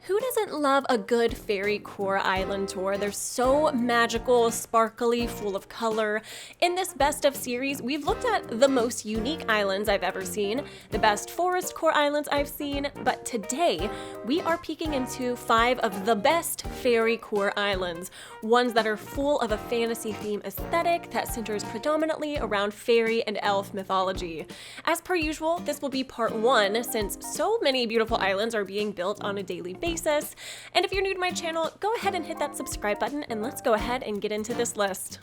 Who doesn't love a good FAIRYCORE island tour? They're so magical, sparkly, full of color. In this best of series, we've looked at the most unique islands I've ever seen, the best forest core islands I've seen, but today we are peeking into 5 of the best FAIRYCORE islands, ones that are full of a fantasy theme aesthetic that centers predominantly around fairy and elf mythology. As per usual, this will be part 1 since so many beautiful islands are being built on a daily basis. And if you're new to my channel, go ahead and hit that subscribe button and let's go ahead and get into this list.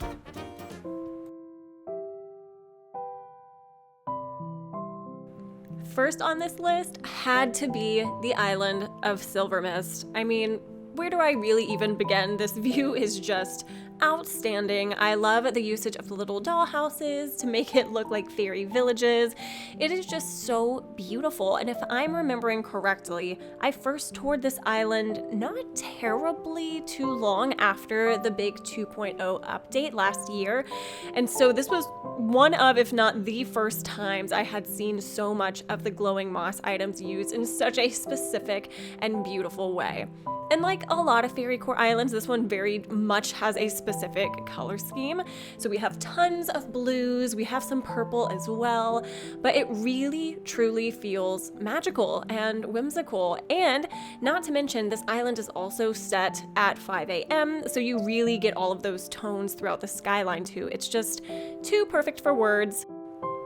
First on this list had to be the island of Silvermist. I mean, where do I really even begin? This view is just outstanding. I love the usage of the little doll houses to make it look like fairy villages. It is just so beautiful. And if I'm remembering correctly, I first toured this island not terribly too long after the big 2.0 update last year. And so this was one of, if not the first times I had seen so much of the glowing moss items used in such a specific and beautiful way. And like a lot of FAIRYCORE islands, this one very much has a specific color scheme. So we have tons of blues, we have some purple as well, but it really truly feels magical and whimsical. And not to mention, this island is also set at 5 a.m., so you really get all of those tones throughout the skyline too. It's just too perfect for words.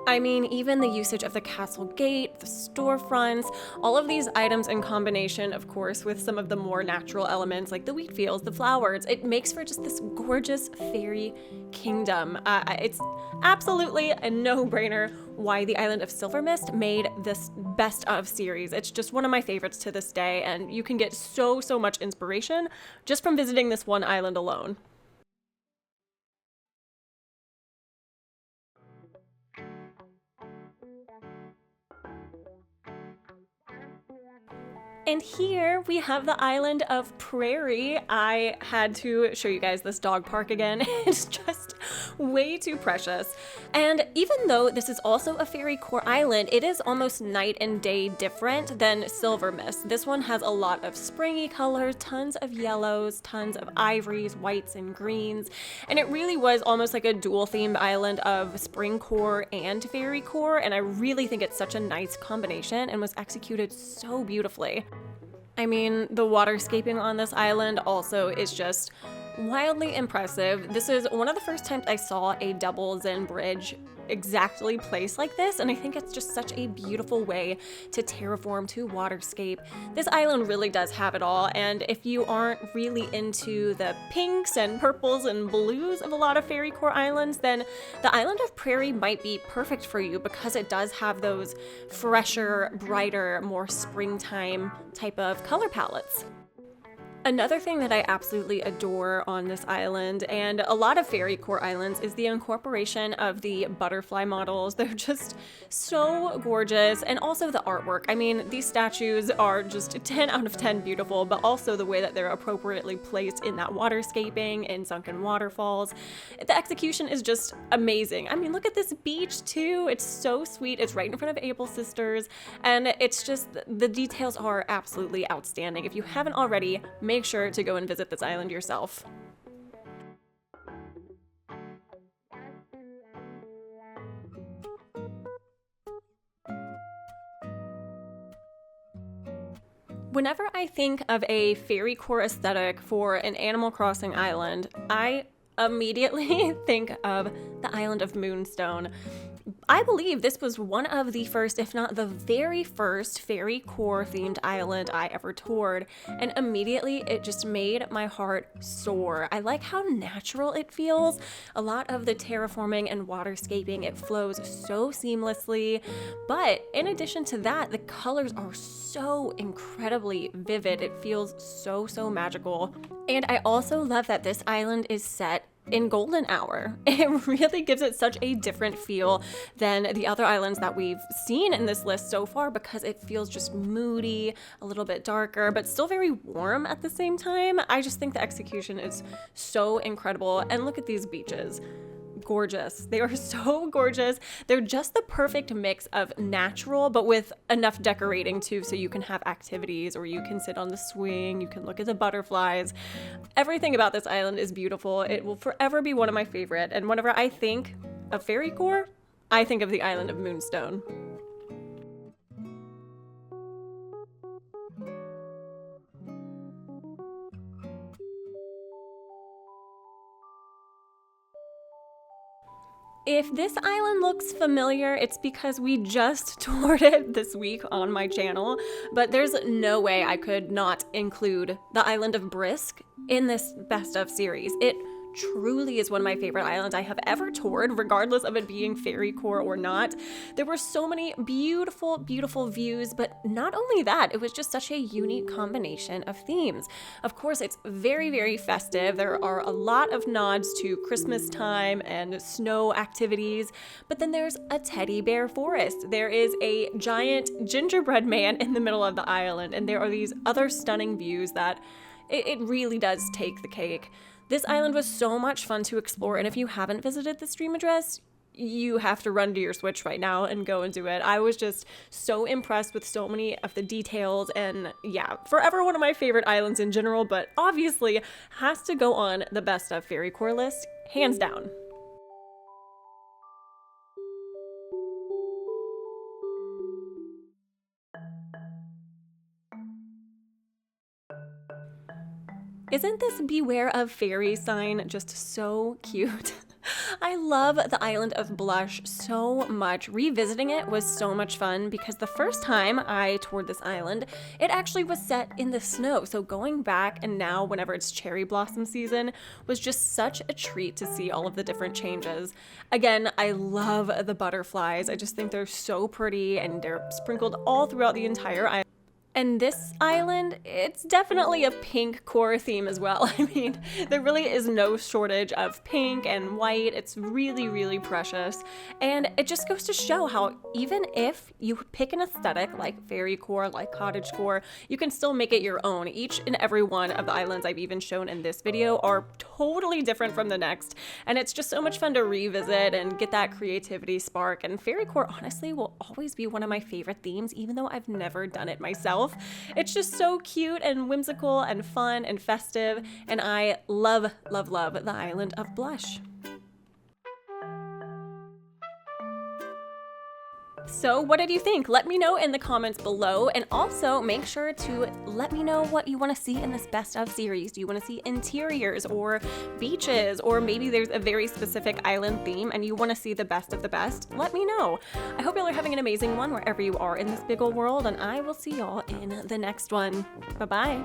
I mean, even the usage of the castle gate, the storefronts, all of these items in combination, of course, with some of the more natural elements like the wheat fields, the flowers, it makes for just this gorgeous fairy kingdom. It's absolutely a no-brainer why the island of Silvermist made this best of series. It's just one of my favorites to this day, and you can get so much inspiration just from visiting this one island alone. And here we have the island of Prairie. I had to show you guys this dog park again. It's just way too precious. And even though this is also a FAIRYCORE island, it is almost night and day different than Silvermist. This one has a lot of springy colors, tons of yellows, tons of ivories, whites, and greens. And it really was almost like a dual themed island of spring core and FAIRYCORE. And I really think it's such a nice combination and was executed so beautifully. I mean, the waterscaping on this island also is just wildly impressive. This is one of the first times I saw a double Zen bridge exactly placed like this, and I think it's just such a beautiful way to terraform, to waterscape. This island really does have it all, and if you aren't really into the pinks and purples and blues of a lot of FAIRYCORE islands, then the island of Prairie might be perfect for you because it does have those fresher, brighter, more springtime type of color palettes. Another thing that I absolutely adore on this island, and a lot of FAIRYCORE islands, is the incorporation of the butterfly models. They're just so gorgeous, and also the artwork. I mean, these statues are just 10 out of 10 beautiful, but also the way that they're appropriately placed in that waterscaping and sunken waterfalls. The execution is just amazing. I mean, look at this beach too. It's so sweet. It's right in front of Able Sisters, and it's just, the details are absolutely outstanding. If you haven't already, make sure to go and visit this island yourself. Whenever I think of a FAIRYCORE aesthetic for an Animal Crossing island, I immediately think of the island of Moonstone. I believe this was one of the first, if not the very first, FAIRYCORE themed island I ever toured, and immediately it just made my heart soar. I like how natural it feels. A lot of the terraforming and waterscaping, it flows so seamlessly, but in addition to that, the colors are so incredibly vivid. It feels so magical. And I also love that this island is set in golden hour. It really gives it such a different feel than the other islands that we've seen in this list so far, because it feels just moody, a little bit darker, but still very warm at the same time. I just think the execution is so incredible. And look at these beaches. gorgeous. They are so gorgeous. They're just the perfect mix of natural, but with enough decorating too, so you can have activities or you can sit on the swing, you can look at the butterflies. Everything about this island is beautiful. It will forever be one of my favorite. And whenever I think of FAIRYCORE, I think of the island of Moonstone. If this island looks familiar, it's because we just toured it this week on my channel, but there's no way I could not include the island of BRISK in this best of series. It truly is one of my favorite islands I have ever toured, regardless of it being FAIRYCORE or not. There were so many beautiful, beautiful views, but not only that, it was just such a unique combination of themes. Of course, it's very, very festive. There are a lot of nods to Christmas time and snow activities, but then there's a teddy bear forest. There is a giant gingerbread man in the middle of the island, and there are these other stunning views that it really does take the cake. This island was so much fun to explore, and if you haven't visited the stream address, you have to run to your Switch right now and go and do it. I was just so impressed with so many of the details, and yeah, forever one of my favorite islands in general, but obviously has to go on the best of FAIRYCORE list, hands down. Isn't this Beware of Fairy sign just so cute? I love the island of Blush so much. Revisiting it was so much fun because the first time I toured this island, it actually was set in the snow. So going back and now whenever it's cherry blossom season was just such a treat to see all of the different changes. Again, I love the butterflies. I just think they're so pretty and they're sprinkled all throughout the entire island. And this island, it's definitely a pink core theme as well. I mean, there really is no shortage of pink and white. It's really, really precious. And it just goes to show how even if you pick an aesthetic like FAIRYCORE, like cottagecore, you can still make it your own. Each and every one of the islands I've even shown in this video are totally different from the next. And it's just so much fun to revisit and get that creativity spark. And FAIRYCORE honestly will always be one of my favorite themes, even though I've never done it myself. It's just so cute and whimsical and fun and festive, and I love, love, love the island of Blush. So what did you think? Let me know in the comments below, and also make sure to let me know what you want to see in this best of series. Do you want to see interiors or beaches, or maybe there's a very specific island theme and you want to see the best of the best? Let me know. I hope y'all are having an amazing one wherever you are in this big old world, and I will see y'all in the next one. Bye bye.